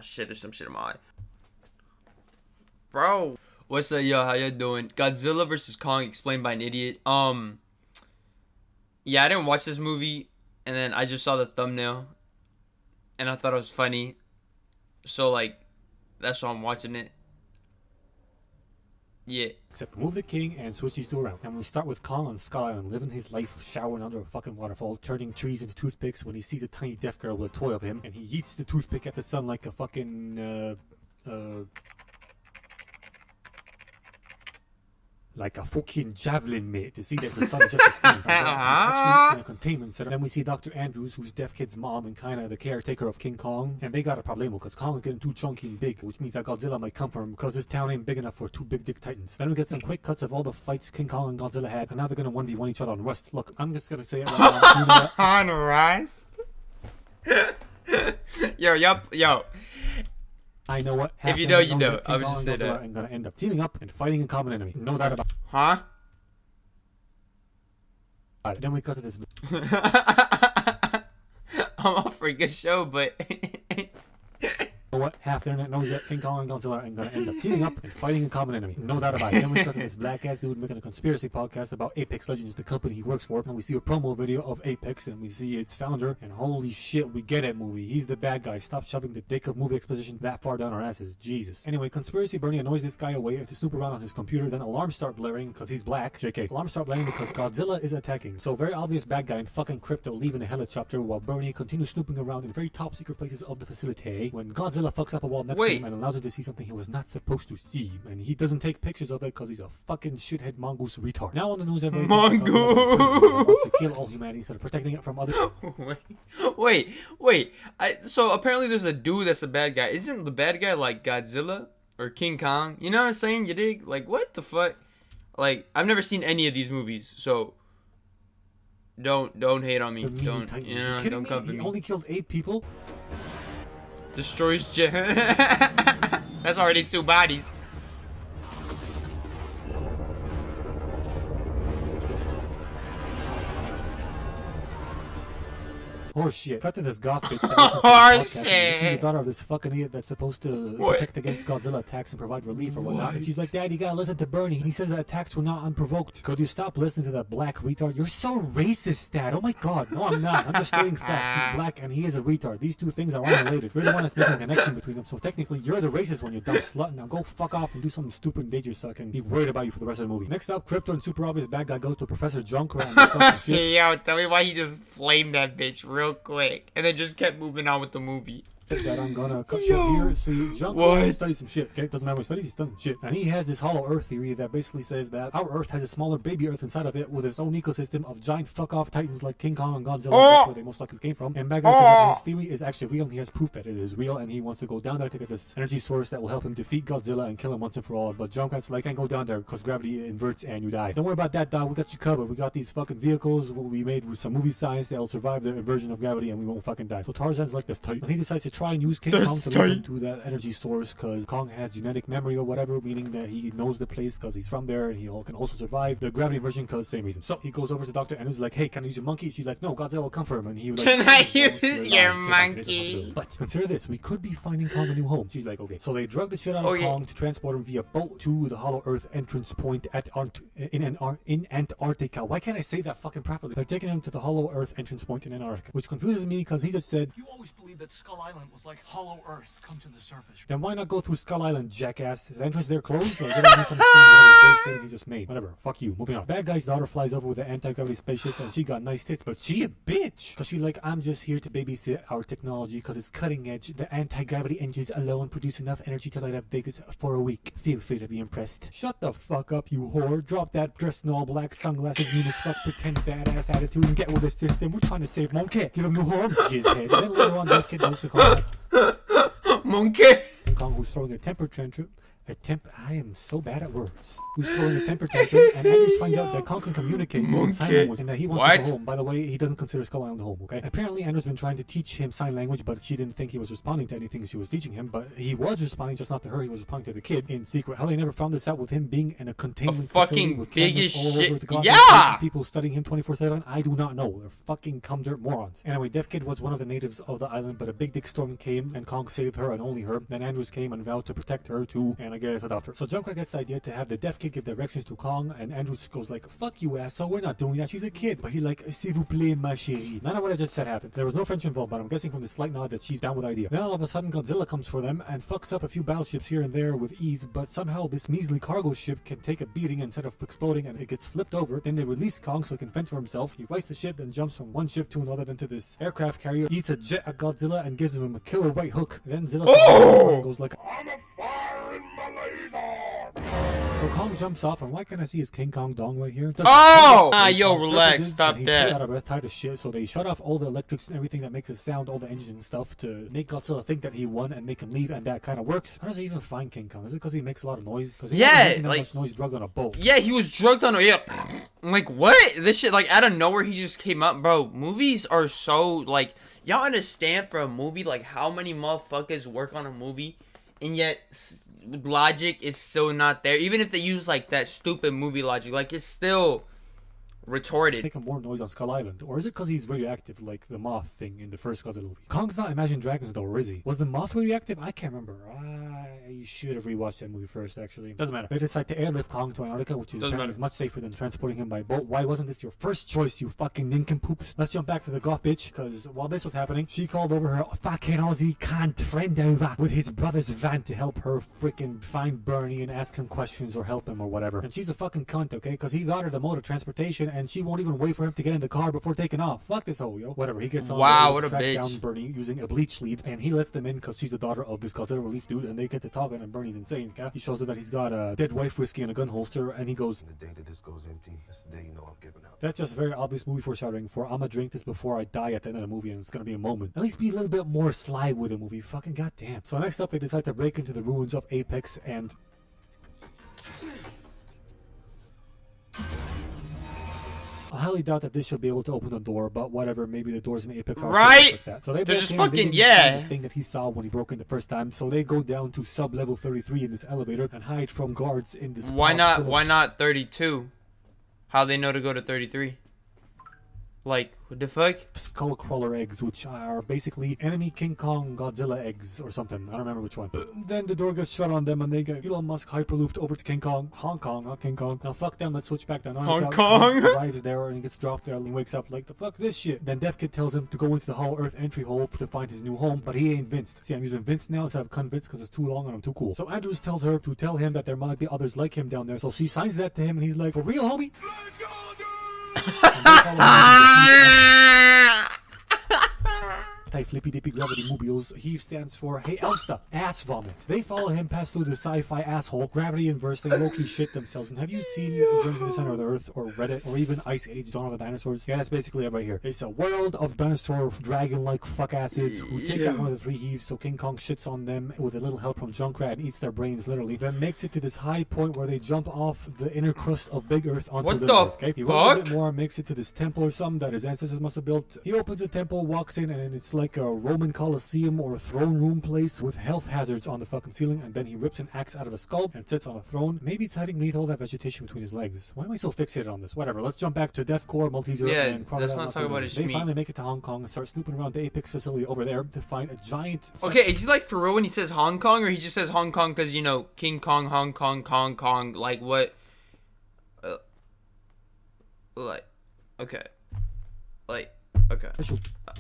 shit, there's some shit in my eye. Bro. What's up, yo? How you doing? Godzilla vs. Kong explained by an idiot. Yeah, I didn't watch this movie, and then I just saw the thumbnail, and I thought it was funny. So, like, that's why I'm watching it. Yeah. Except remove the king and switch these two around. And we start with Kong on Skull Island, living his life showering under a fucking waterfall, turning trees into toothpicks when he sees a tiny deaf girl with a toy of him, and he yeets the toothpick at the sun like a fucking, like a fucking javelin, mate, to see that the sun is just a screen. He's actually in a containment center. Then we see Dr. Andrews, who's Deaf Kid's mom and kind of the caretaker of King Kong. And they got a problemo because Kong is getting too chunky and big, which means that Godzilla might come for him because this town ain't big enough for two big dick titans. Then we get some quick cuts of all the fights King Kong and Godzilla had, and now they're going to 1v1 each other on Rust. Look, I'm just going to say it right now. On Rust? Yo. I know what. If you know, you know. I would just say that. I'm gonna end up teaming up and fighting a common enemy. No doubt about it. Huh? Then we cut to this. I'm up for a good show, but You know what? Half the internet knows that King Kong and Godzilla are gonna end up teaming up and fighting a common enemy. No doubt about it. Then we cut to this black ass dude making a conspiracy podcast about Apex Legends, the company he works for. And we see a promo video of Apex and we see its founder. And holy shit, we get it, movie. He's the bad guy. Stop shoving the dick of movie exposition that far down our asses. Jesus. Anyway, Conspiracy Bernie annoys this guy away to snoop around on his computer. Then alarms start blaring because he's black. JK. Alarms start blaring because Godzilla is attacking. So very obvious bad guy in fucking crypto leaving a helicopter while Bernie continues snooping around in very top secret places of the facility. When Godzilla fucks up a wall next to him and allows him to see something he was not supposed to see, and he doesn't take pictures of it because he's a fucking shithead mongoose retard. Now on the news, everybody wants to kill all humanity instead of protecting it from other. Wait. So apparently there's a dude that's a bad guy. Isn't the bad guy like Godzilla or King Kong? You know what I'm saying? You dig? Like, what the fuck? Like, I've never seen any of these movies, so don't hate on me. Don't come for me. He only killed 8 people. Destroys That's already 2 bodies. Horseshit. Cut to this goth bitch. Horseshit. She's the daughter of this fucking idiot that's supposed to protect against Godzilla attacks and provide relief or whatnot. And she's like, Dad, you gotta listen to Bernie. He says that attacks were not unprovoked. Could you stop listening to that black retard? You're so racist, Dad. Oh my god. No, I'm not. I'm just stating facts. He's black and he is a retard. These two things are unrelated. You're the one that's making a connection between them. So technically, you're the racist one, you dumb slut. Now go fuck off and do something stupid and dangerous so I can be worried about you for the rest of the movie. Next up, Crypto and super obvious bad guy go to Professor Junkrat and discuss some shit. Yo, tell me why he just flamed that bitch real quick. And then just kept moving on with the movie. That I'm gonna cut short here. So Junkrat studies some shit. Okay, doesn't matter what he studies, he's studying shit. And he has this hollow earth theory that basically says that our earth has a smaller baby earth inside of it with its own ecosystem of giant fuck off titans like King Kong and Godzilla. That's where they most likely came from. And Bad Guy said that his theory is actually real and he has proof that it is real and he wants to go down there to get this energy source that will help him defeat Godzilla and kill him once and for all. But Junkrat's like, can't go down there because gravity inverts and you die. Don't worry about that, dog. We got you covered. We got these fucking vehicles we made with some movie science that'll survive the inversion of gravity and we won't fucking die. So Tarzan's like this tight. And he decides to try and use King Kong to link him to that energy source because Kong has genetic memory or whatever, meaning that he knows the place because he's from there and he can also survive the gravity inversion because same reason. So he goes over to Dr. Andrews like, hey, can I use your monkey? She's like, no, Godzilla will come for him. And he was like, can I use your monkey? But consider this, we could be finding Kong a new home. She's like, okay. So they drug the shit out of Kong to transport him via boat to the Hollow Earth entrance point in Antarctica. Why can't I say that fucking properly? They're taking him to the Hollow Earth entrance point in Antarctica, which confuses me because he just said, you always believed that Skull Island was like Hollow Earth come to the surface. Then why not go through Skull Island, jackass? Is the entrance there closed? Or did I misunderstand whatever big thing he just made? Whatever. Fuck you. Moving on. Bad guy's daughter flies over with an anti-gravity spaceship and she got nice tits, but she a bitch. Cause she like, I'm just here to babysit our technology because it's cutting edge. The anti-gravity engines alone produce enough energy to light up Vegas for a week. Feel free to be impressed. Shut the fuck up, you whore. Drop that dress in all black, sunglasses, mean as fuck, pretend badass attitude and get with the system. We're trying to save Monkey. Give him new home, jizzhead. Then later on, Death Kid goes to call back Monkey. Kong, who's throwing a temper tantrum I am so bad at words. Who's throwing a temper tantrum, and Andrews finds out that Kong can communicate using sign language and that he wants to go home. By the way, he doesn't consider Skull Island home, okay? Apparently, Andrews been trying to teach him sign language, but she didn't think he was responding to anything she was teaching him, but he was responding, just not to her. He was responding to the kid in secret. How they never found this out with him being in a containment facility with cameras all over the goddamn place, people studying him 24/7, I do not know. They're fucking cum dirt morons. Anyway, Deaf Kid was one of the natives of the island, but a big dick storm came and Kong saved her and only her. Then Andrews came and vowed to protect her too, and I guess adopt her. So Junkrat gets the idea to have the Deaf Kid give directions to Kong, and Andrews goes like, fuck you asshole, we're not doing that, she's a kid. But he like, s'il vous plaît ma chérie. None of what I just said happened. There was no French involved, but I'm guessing from the slight nod that she's down with the idea. Then all of a sudden Godzilla comes for them and fucks up a few battleships here and there with ease, but somehow this measly cargo ship can take a beating instead of exploding, and it gets flipped over. Then they release Kong so he can fend for himself. He rights the ship, then jumps from one ship to another, then to this aircraft carrier, eats a jet at Godzilla and gives him a killer right hook. Then Zilla goes like, I'm a fire in my laser. So Kong jumps off, and why can't I see his King Kong dong right here? Yo, relax, stop that. Out of breath, tired of shit, so they shut off all the electrics and everything that makes it sound, all the engines and stuff, to make Godzilla think that he won and make him leave, and that kind of works. How does he even find King Kong? Is it because he makes a lot of noise? Because he making that much noise drugged on a boat. Yeah, he was drugged on a I'm like, what? This shit, like, out of nowhere, he just came up, bro. Movies are so, like, y'all understand for a movie, like, how many motherfuckers work on a movie, and yet logic is still not there. Even if they use like that stupid movie logic, like it's still retorted. Making more noise on Skull Island, or is it because he's radioactive, like the moth thing in the first Godzilla movie? Kong's not Imagine Dragons though, or is he? Was the moth radioactive? I can't remember. I should have rewatched that movie first, actually. Doesn't matter. They decide to airlift Kong to Antarctica, which is apparently much safer than transporting him by boat. Why wasn't this your first choice, you fucking nincompoops? Let's jump back to the goth bitch, because while this was happening, she called over her fucking Aussie cunt friend over with his brother's van to help her freaking find Bernie and ask him questions or help him or whatever. And she's a fucking cunt, okay? Because he got her the mode of transportation, and she won't even wait for him to get in the car before taking off. Fuck this hoe, yo. Whatever. He gets on what a track bitch. Down Bernie using a bleach lead, and he lets them in because she's the daughter of this Godzilla relief dude, and they get to talking, and Bernie's insane. Okay? He shows them that he's got a dead wife whiskey and a gun holster, and he goes, the day that this goes empty, that's the day you know I'm giving up. That's just very obvious movie foreshadowing for I'ma drink this before I die at the end of the movie, and it's gonna be a moment. At least be a little bit more sly with the movie. Fucking goddamn. So next up, they decide to break into the ruins of Apex, and I highly doubt that this should be able to open the door, but whatever, maybe the doors in Apex are right like that. So they they're broke just in, fucking they didn't see the thing that he saw when he broke in the first time, so they go down to sub-level 33 in this elevator and hide from guards in this why not 32? How they know to go to 33? Like, what the fuck? Skull crawler eggs, which are basically enemy King Kong Godzilla eggs or something. I don't remember which one. Then the door gets shut on them and they get Elon Musk hyperlooped over to King Kong. Hong Kong, not King Kong. Now fuck them, let's switch back to Hong Kong. Arrives there and he gets dropped there and he wakes up like, the fuck's this shit? Then Death Kid tells him to go into the Hollow Earth entry hole to find his new home, but he ain't Vinced. See, I'm using Vince now instead of convinced because it's too long and I'm too cool. So Andrews tells her to tell him that there might be others like him down there, so she signs that to him and he's like, for real, homie? Let's go, dude! Flippy dippy gravity mobiles. Heave stands for Hey Elsa, ass vomit. They follow him past through the sci-fi asshole, gravity inverse, they low-key shit themselves. And have you seen Journey to the Center of the Earth or Reddit or even Ice Age Dawn of the Dinosaurs? Yeah, that's basically it right here. It's a world of dinosaur dragon-like fuck-asses who take out one of the three heaves, so King Kong shits on them with a little help from Junkrat and eats their brains literally, then makes it to this high point where they jump off the inner crust of Big Earth onto the Earth. Okay? He runs a bit more, makes it to this temple or something that his ancestors must have built. He opens the temple, walks in, and it's like a Roman Colosseum or throne room place with health hazards on the fucking ceiling, and then he rips an axe out of a skull and sits on a throne. Maybe it's hiding beneath all that vegetation between his legs. Why am I so fixated on this? Whatever, let's jump back to Deathcore, Malteser, and let's not talk about his They meat. finally make it to Hong Kong and start snooping around the Apex facility over there to find a giant... Okay, is he like for real when he says Hong Kong, or he just says Hong Kong because, you know, King Kong, Hong Kong, Hong Kong, like what? Like, okay. Like, okay.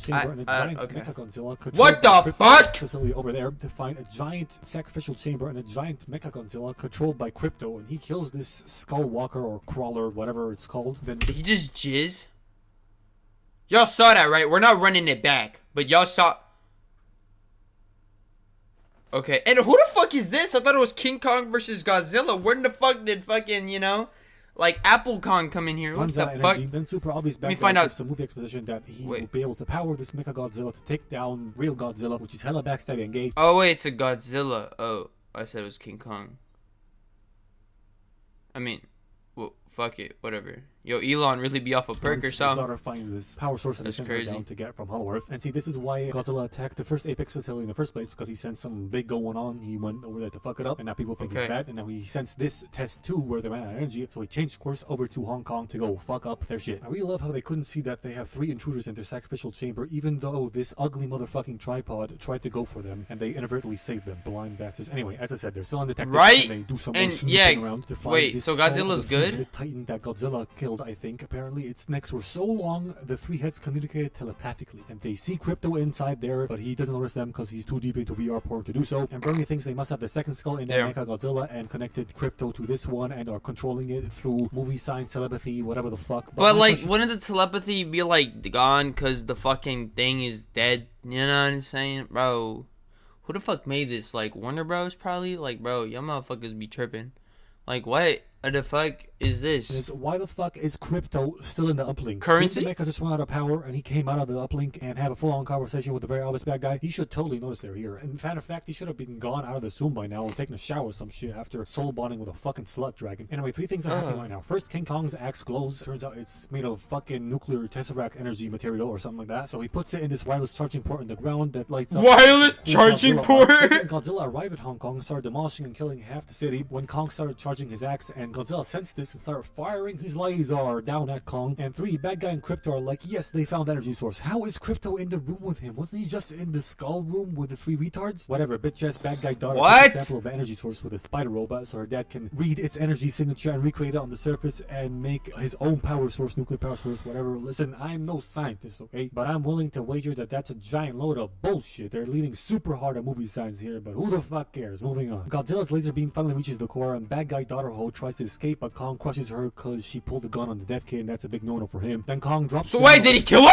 Chamber and a giant okay. Mechagodzilla. What the fuck? Facility over there to find a giant sacrificial chamber and a giant Mechagodzilla controlled by Crypto, and he kills this skull walker or crawler, whatever it's called. Then did he just jizz? Y'all saw that, right? We're not running it back, but y'all saw. Okay, and who the fuck is this? I thought it was King Kong versus Godzilla. Where in the fuck did fucking, you know, like Apple Kong come in here? What the fuck? Then super obvious back find out some movie exposition that he will be able to power this Mechagodzilla to take down real Godzilla, which is hella backstabby and gay. Oh wait, it's a Godzilla. Oh, I said it was King Kong. I mean, well, fuck it, whatever. Yo, Elon really be off a perk or His something. daughter finds this power source that they That's sent her crazy. down to get from Hollow Earth. And see, this is why Godzilla attacked the first Apex facility in the first place, because he sensed something big going on. He went over there to fuck it up, and now people think he's bad. And now he sensed this test too, where they ran out of energy, so he changed course over to Hong Kong to go fuck up their shit. I really love how they couldn't see that they have 3 intruders in their sacrificial chamber, even though this ugly motherfucking tripod tried to go for them, and they inadvertently saved them. Blind bastards. Anyway, as I said, they're still undetected. Right? And they do some And more yeah, snooping around to find wait, this so skull of Godzilla's the good? three-headed Titan that Godzilla killed, I think. Apparently, its necks were so long, the 3 heads communicated telepathically. And they see Crypto inside there, but he doesn't notice them because he's too deep into VR porn to do so. And Bernie thinks they must have the second skull in that Mecha Godzilla and connected Crypto to this one and are controlling it through movie signs, telepathy, whatever the fuck. But like, wouldn't the telepathy be like gone because the fucking thing is dead? You know what I'm saying, bro? Who the fuck made this? Like Warner Bros. Probably. Like, bro, y'all motherfuckers be tripping. Like, what the fuck is this? Why the fuck is Crypto still in the uplink? Currency? Didn't the Mecha just run out of power and he came out of the uplink and had a full-on conversation with the very obvious bad guy? He should totally notice they're here. In fact, he should have been gone out of the tomb by now and taking a shower or some shit after soul bonding with a fucking slut dragon. Anyway, 3 things are happening right now. First, King Kong's axe glows. Turns out it's made of fucking nuclear tesseract energy material or something like that. So he puts it in this wireless charging port in the ground that lights up. Wireless charging port? Second, Godzilla arrived at Hong Kong, started demolishing and killing half the city when Kong started charging his axe, and Godzilla sensed this and started firing his laser down at Kong. And 3, bad guy and Crypto are like, yes, they found energy source. How is Crypto in the room with him? Wasn't he just in the skull room with the 3 retards? Whatever, bitch ass bad guy daughter took a sample of the energy source with a spider robot so her dad can read its energy signature and recreate it on the surface and make his own power source, nuclear power source, whatever. Listen, I'm no scientist, okay? But I'm willing to wager that that's a giant load of bullshit. They're leaning super hard on movie signs here, but who the fuck cares? Moving on. Godzilla's laser beam finally reaches the core, and bad guy daughter Ho tries to escape, but Kong crushes her because she pulled the gun on the deaf kid, and that's a big no-no for him. Then Kong drops. So wait, did he kill her?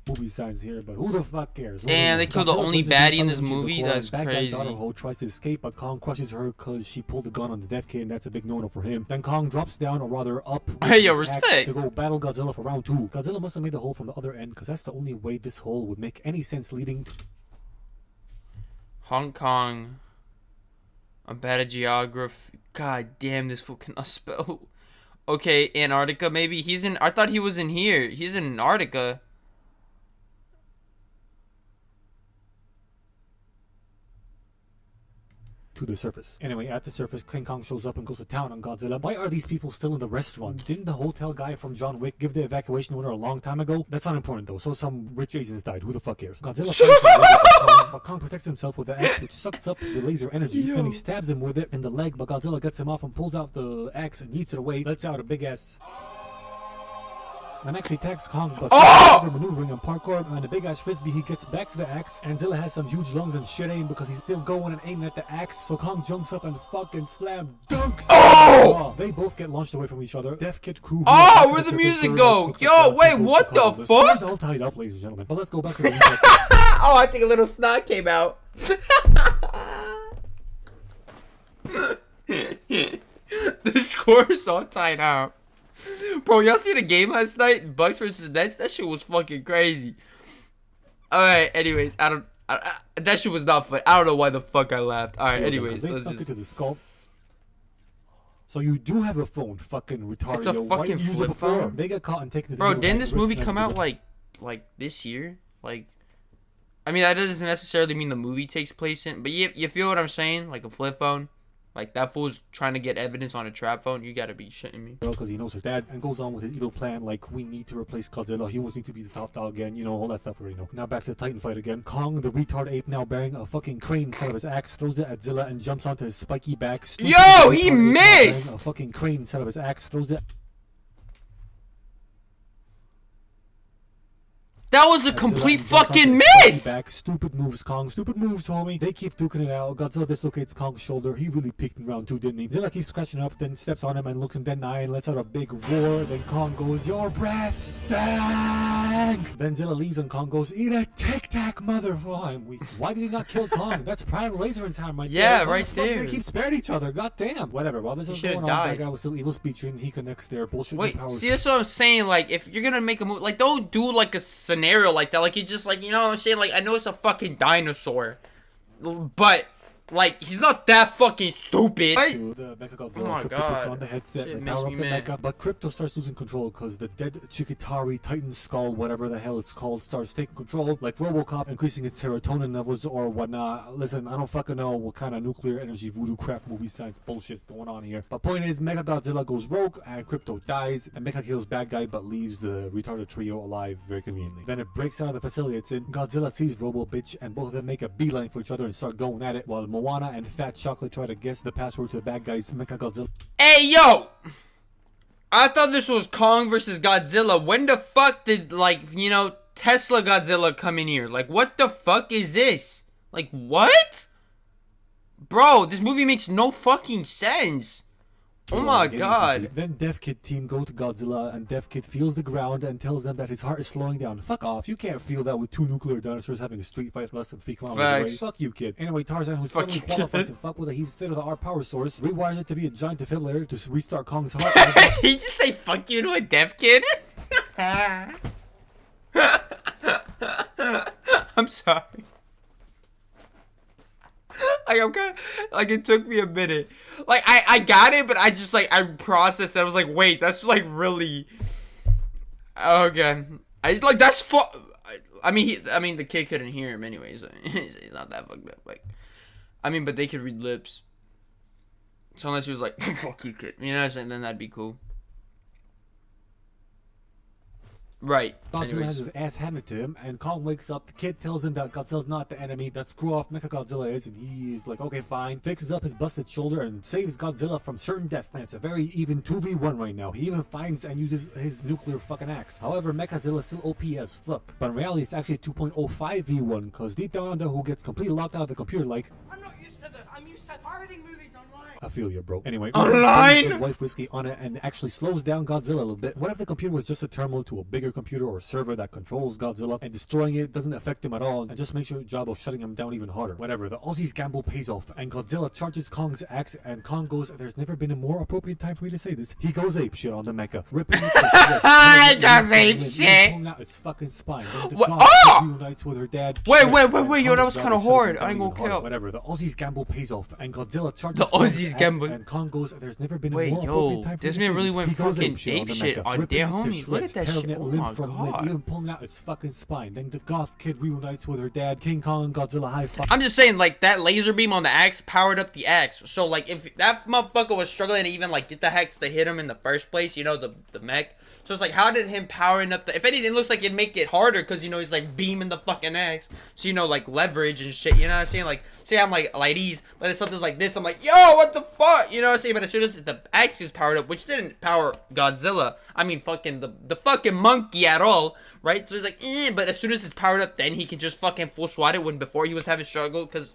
Movie signs here, but who the fuck cares? Damn, they killed the only baddie in this movie. That's crazy. Daughter Ho tries to escape, but Kong crushes her because she pulled the gun on the deaf kid, and that's a big no-no for him. Then Kong drops down, or rather up, with Hey, yo, his axe respect. to go battle Godzilla for round 2. Godzilla must have made the hole from the other end, because that's the only way this hole would make any sense leading to Hong Kong. I'm bad at geography. God damn, this fool cannot spell. Okay, Antarctica maybe? He's in... I thought he was in here. He's in Antarctica. to the surface. Anyway, at the surface, King Kong shows up and goes to town on Godzilla. Why are these people still in the restaurant? Didn't the hotel guy from John Wick give the evacuation order a long time ago? That's not important though, so some rich Asians died. Who the fuck cares? Godzilla fights but Kong protects himself with the axe, which sucks up the laser energy. Then he stabs him with it in the leg, but Godzilla gets him off and pulls out the axe and yeets it away, lets out a big ass... and actually attacks Kong, but maneuvering and parkour and a big ass frisbee, he gets back to the axe. And Zilla has some huge lungs and shit aim because he's still going and aiming at the axe. So Kong jumps up and fucking slam dunks. Oh! They both get launched away from each other. Death Kid crew. Oh, where'd the music go? Yo, wait, what the fuck? It's all tied up, ladies and gentlemen. But let's go back to the Oh, I think a little snot came out. The score is all tied out. Bro, y'all see the game last night? Bucks versus Nets? That shit was fucking crazy. Alright, anyways, that shit was not fun. I don't know why the fuck I laughed. Alright, anyways. They stuck it to the skull. So you do have a phone, fucking retarded. It's a fucking flip phone. They got caught and taken to the Bro, didn't this movie come out like this year? Like, I mean, that doesn't necessarily mean the movie takes place in, but you feel what I'm saying? Like a flip phone? Like, that fool's trying to get evidence on a trap phone. You gotta be shitting me. Because he knows her dad and goes on with his evil plan. Like, we need to replace Godzilla. Humans need to be the top dog again. You know, all that stuff we already know. Now back to the Titan fight again. Kong, the retard ape, now bearing a fucking crane inside of his axe, throws it at Zilla and jumps onto his spiky back. Yo, he missed! A fucking crane inside of his axe, throws it. That was a complete fucking miss! Back. Stupid moves, Kong. Stupid moves, homie. They keep duking it out. Godzilla dislocates Kong's shoulder. He really peaked in round 2, didn't he? Zilla keeps scratching up, then steps on him and looks him dead in the eye and lets out a big roar. Then Kong goes, "Your breath stank!" Then Zilla leaves and Kong goes, "Eat a tic-tac, motherfucker." I'm weak. Why did he not kill Kong? That's prime laser in time right there. Yeah, Why right the fuck there. They keep sparing each other. God damn. Whatever. While this was going on, that guy was still evil speeching. He connects their bullshit powers. See, that's what I'm saying. Like, if you're gonna make a movie, like, don't do like a scenario like that. Like, you just like, you know what I'm saying? Like, I know it's a fucking dinosaur, but Like, he's not that fucking stupid. Right? To the Mechagodzilla, Oh my Crypto God. puts on the headset Shit and makes power up me the mad. mecha, but Crypto starts losing control because the dead Chikatari Titan Skull, whatever the hell it's called, starts taking control, like Robocop, increasing its serotonin levels or whatnot. Listen, I don't fucking know what kind of nuclear energy voodoo crap movie science bullshit's going on here. But point is, Mechagodzilla goes rogue and Crypto dies, and Mecha kills bad guy but leaves the retarded trio alive very conveniently. Then it breaks out of the facility it's in. Godzilla sees Robo Bitch and both of them make a beeline for each other and start going at it, while Moana and Fat Chocolate try to guess the password to the bad guy's Mechagodzilla. Hey, yo! I thought this was Kong versus Godzilla. When the fuck did, like, you know, Tesla Godzilla come in here? Like, what the fuck is this? Like, what? Bro, this movie makes no fucking sense. Oh my god. Then Death Kid team go to Godzilla and Death Kid feels the ground and tells them that his heart is slowing down. Fuck off, you can't feel that with two nuclear dinosaurs having a street fight less than 3 kilometers away. Facts. Fuck you, kid. Anyway, Tarzan, who's Fuck suddenly you, qualified kid. to fuck with a heat state-of-the-art power source, rewires it to be a giant defibrillator to restart Kong's heart. He just say fuck you to a deaf kid? I'm sorry. Like, I'm kind of, like, it took me a minute. Like, I got it, but I just, like, I processed it. I was like, wait, that's, like, really... Okay. Like, that's I mean, the kid couldn't hear him anyways. So he's not that fucked up. Like, I mean, but they could read lips. So unless he was like, fuck you, kid. You know what I'm saying? Then that'd be cool. Right. Godzilla Anyways. has his ass handed to him, and Kong wakes up. The kid tells him that Godzilla's not the enemy, that screw off Mechagodzilla is, and he's like, okay, fine. Fixes up his busted shoulder and saves Godzilla from certain death. And it's a very even 2v1 right now. He even finds and uses his nuclear fucking axe. However, Mechagodzilla is still OP as fuck. But in reality, it's actually 2.05v1, because deep down under, who gets completely locked out of the computer like, I'm not used to this. I'm used to pirating movies online. I feel you, bro. Anyway, Online? Wife Whiskey on it and actually slows down Godzilla a little bit. What if the computer was just a terminal to a bigger computer or server that controls Godzilla, and destroying it doesn't affect him at all and just makes your job of shutting him down even harder? Whatever, the Aussies gamble pays off, and Godzilla charges Kong's axe, and Kong goes, there's never been a more appropriate time for me to say this. He goes ape shit on the mecha, ripping it to shreds. He goes ape shit. Pulling out its fucking spine. Then the What? goth Oh! reunites with her dad. Wait, Shreds, wait, and yo, that Kong was goes kinda shutting hard. him I ain't down gonna even harder. count. Whatever, the Aussies gamble pays off, and Godzilla charges The Kong's Aussies axe, gamble. and Kong goes, there's never been a Wait, more yo, appropriate time for this me to man say really this. went He goes fucking apeshit on the apeshit mecha, on ripping their it to homies. Look at shreds, that tearing shit. it Oh limb my from limb, God. even pulling out its fucking spine. Then the goth kid reunites with her dad. King Kong and Godzilla high five. I'm just saying, like, that laser beam on the axe powered up the axe. So, like, if that motherfucker was struggling to even, like, get the hex to hit him in the first place, you know, the mech. So it's like, how did him powering up the... If anything, it looks like it'd make it harder because, you know, he's, like, beaming the fucking axe. So, you know, like, leverage and shit, you know what I'm saying? Like, say I'm, like these, but if something's like this, I'm like, yo, what the fuck? You know what I'm saying? But as soon as the axe is powered up, which didn't power Godzilla, I mean, fucking the fucking monkey at all, right? So he's like, but as soon as it's powered up, then he can just fucking full swat it when before he was having struggle, because,